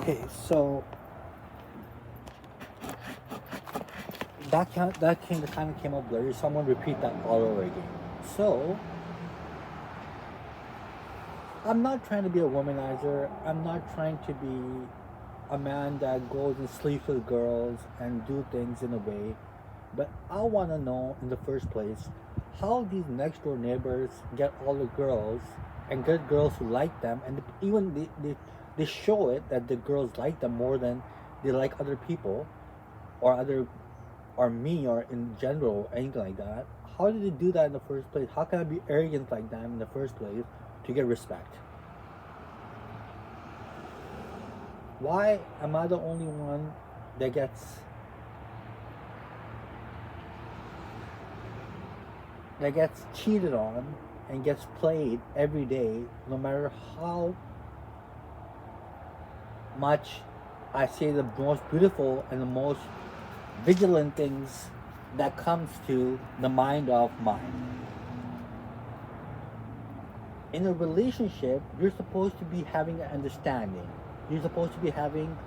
Okay, so kind of came up blurry. Someone repeat that all over again. So I'm not trying to be a womanizer. I'm not trying to be a man that goes and sleeps with girls and do things in a way. But I want to know in the first place how these next door neighbors get all the girls and get girls who like them, and even they show it that the girls like them more than they like other people or other or me or in general anything like that. How did they do that in the first place? How can I be arrogant like them in the first place to get respect? Why am I the only one that gets cheated on and gets played every day, no matter how much I say the most beautiful and the most vigilant things that comes to the mind of mine. In a relationship, you're supposed to be having an understanding. You're supposed to be having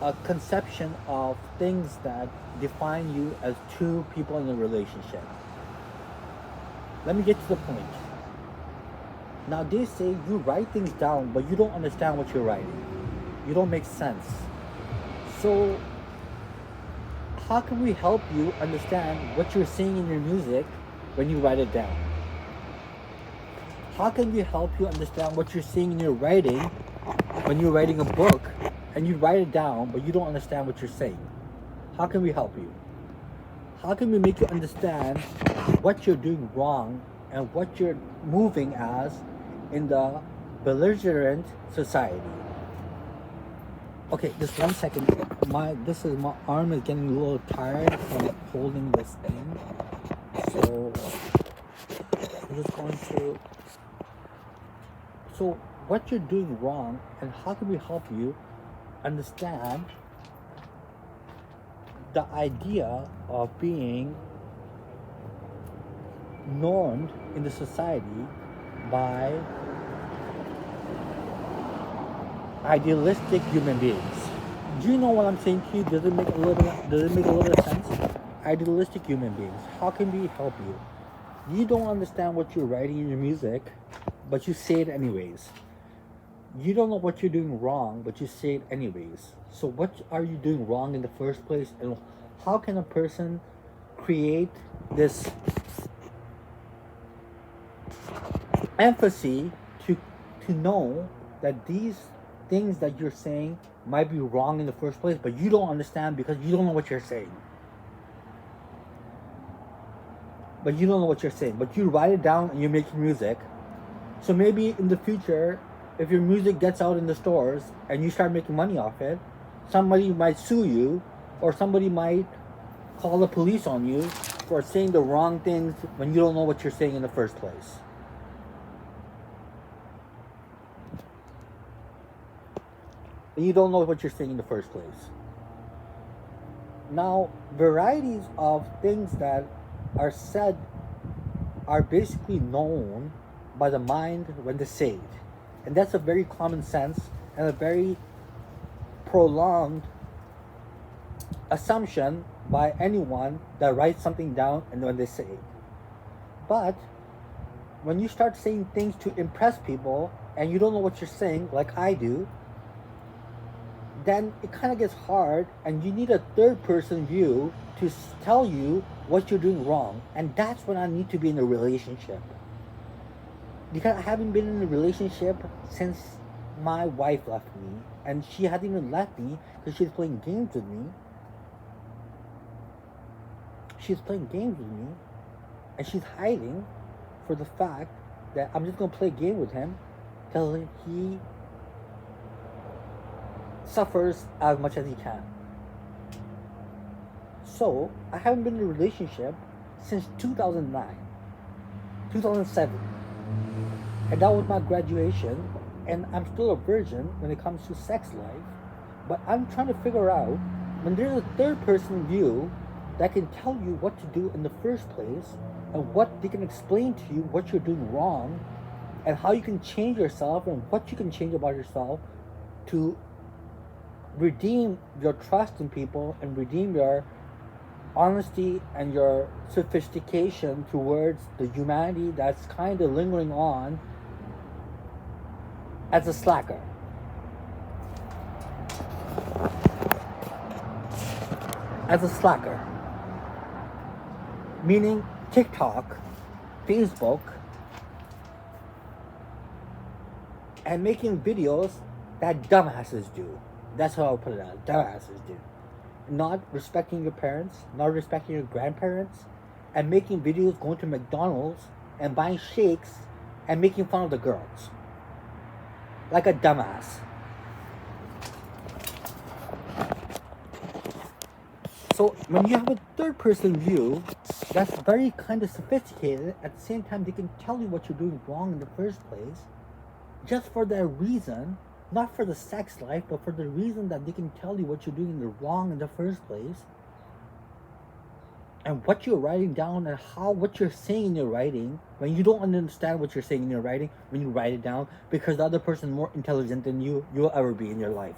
a conception of things that define you as two people in a relationship. Let me get to the point. Now, they say you write things down, but you don't understand what you're writing. You don't make sense. So, how can we help you understand what you're seeing in your music when you write it down? How can we help you understand what you're seeing in your writing when you're writing a book and you write it down, but you don't understand what you're saying? How can we help you? How can we make you understand what you're doing wrong and what you're moving as in the belligerent society? Okay, just 1 second. My arm is getting a little tired from holding this thing. So I'm just going to. So what you're doing wrong and how can we help you understand the idea of being normed in the society by idealistic human beings. Do you know what I'm saying to you? Does it make a little bit of sense? Idealistic human beings. How can we help you? You don't understand what you're writing in your music, but you say it anyways. You don't know what you're doing wrong, but you say it anyways. So what are you doing wrong in the first place, and how can a person create this empathy to know that these things that you're saying might be wrong in the first place, but you don't understand because you don't know what you're saying. But you don't know what you're saying. But you write it down and you're making music. So maybe in the future, if your music gets out in the stores and you start making money off it, somebody might sue you, or somebody might call the police on you for saying the wrong things when you don't know what you're saying in the first place. And you don't know what you're saying in the first place. Now, varieties of things that are said are basically known by the mind when they say it. And that's a very common sense and a very prolonged assumption by anyone that writes something down and when they say it. But when you start saying things to impress people and you don't know what you're saying, like I do, then it kind of gets hard and you need a third person view to tell you what you're doing wrong. And that's when I need to be in a relationship. Because I haven't been in a relationship since my wife left me. And she hadn't even left me because she was playing games with me. She's playing games with me. And she's hiding for the fact that I'm just going to play a game with him till he suffers as much as he can. So, I haven't been in a relationship since 2009, 2007. And that was my graduation, and I'm still a virgin when it comes to sex life. But I'm trying to figure out, when there's a third person view that can tell you what to do in the first place, and what they can explain to you what you're doing wrong, and how you can change yourself and what you can change about yourself to redeem your trust in people and redeem your honesty and your sophistication towards the humanity that's kind of lingering on as a slacker. As a slacker. Meaning TikTok, Facebook, and making videos that dumbasses do. That's how I'll put it out. Dumbasses do. Not respecting your parents, not respecting your grandparents, and making videos going to McDonald's and buying shakes and making fun of the girls. Like a dumbass. So when you have a third person view that's very kind of sophisticated, at the same time they can tell you what you're doing wrong in the first place, just for that reason, not for the sex life, but for the reason that they can tell you what you're doing wrong in the first place, and what you're writing down and what you're saying in your writing, when you don't understand what you're saying in your writing, when you write it down, because the other person is more intelligent than you'll ever be in your life.